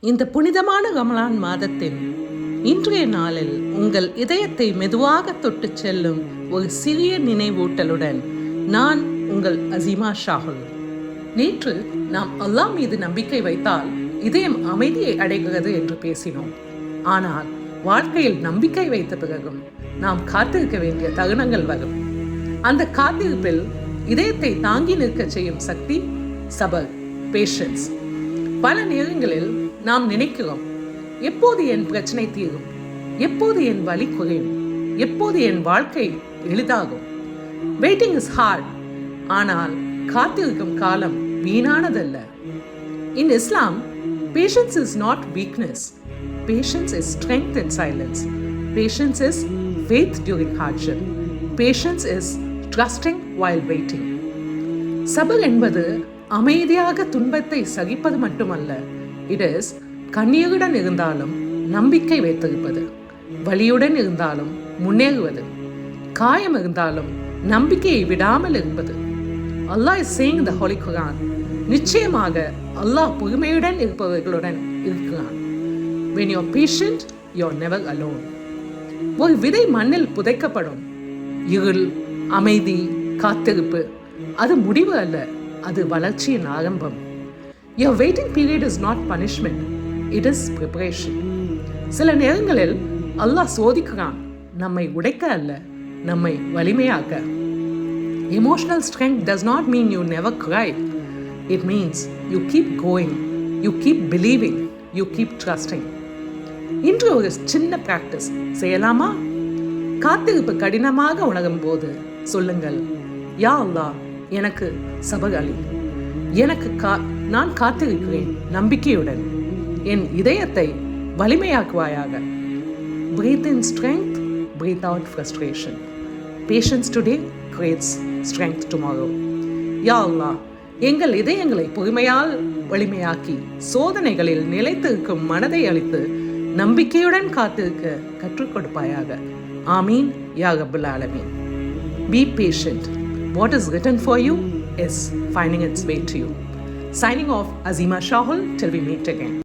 இந்த புனிதமான ரமலான் மாதத்தின் இன்றைய நாளில் உங்கள் இதயத்தை மெதுவாக தொட்டுச் செல்லும் ஒரு சிறிய நினைவூட்டலுடன் நான் உங்கள் அசீமா ஷாகுல். நேற்று நாம் அல்லாஹ் மீது நம்பிக்கை வைத்தால் இதயம் அமைதியை அடைகிறது என்று பேசினோம். ஆனால் வாழ்க்கையில் நம்பிக்கை வைத்த பிறகும் நாம் காத்திருக்க வேண்டிய தருணங்கள் வரும். அந்த காத்திருப்பில் இதயத்தை தாங்கி நிற்க செய்யும் சக்தி சபர், பேஷன்ஸ். பல நேரங்களில் நாம் நினைக்கிறோம், எப்போது என் பிரச்சனை தீரும், எப்போது என் வலி குறையும், எப்போது என் வாழ்க்கை எளிதாகும். Waiting is hard. ஆனால் காத்திருக்கும் காலம் வீணானதல்ல. In Islam, patience is not weakness. Patience is strength in silence. Patience is faith during hardship. Patience is trusting while waiting. சபர் என்பது அமைதியாக துன்பத்தை சகிப்பது மட்டுமல்ல. It is கண்ணீருடன் இருந்தாலும் நம்பிக்கை வைத்திருப்பது, வலியுடன் இருந்தாலும் முன்னேறுவது, காயம் இருந்தாலும் நம்பிக்கையை விடாமல் இருப்பது. Allah is saying in the Holy Quran, நிச்சயமாக அல்லாஹ் பொறுமையுடன் இருப்பவர்களுடன் இருக்கிறான். When you are patient, you are never alone. ஒரு விதை மண்ணில் புதைக்கப்படும். இருள், அமைதி, காத்திருப்பு அது முடிவு அல்ல, அது வளர்ச்சியின் ஆரம்பம். Your waiting period is not punishment, it is preparation. சில நேரங்களில் அல்லாஹ் சோதிக்கிறான், நம்மை உடைக்க அல்ல, நம்மை வலிமையாக்க. Emotional strength does not mean you never cry. It means you keep going, you keep believing, you keep trusting. இன்று ஒரு சின்ன பிராக்டிஸ் செய்யலாமா? காத்திருப்பு கடினமாக உணரும் போது சொல்லுங்கள், யா அல்லாஹ், எனக்கு சபர் அளி. நான் காத்திருக்கிறேன் நம்பிக்கையுடன். என் இதயத்தை வலிமையாக்குவாயாக. Breathe in strength, breathe out frustration. Patience today creates strength tomorrow. யா அல்லாஹ், எங்கள் இதயங்களை பொறுமையால் வலிமையாக்கி சோதனைகளில் நிலைத்திருக்கும் மனதை அளித்து நம்பிக்கையுடன் காத்திருக்க கற்றுக் கொடுப்பாயாக. ஆமீன் யா ரப்பல் ஆலமீன். Be patient. What is written for you is finding its way to you. Signing off, Azima Shahul, till we meet again.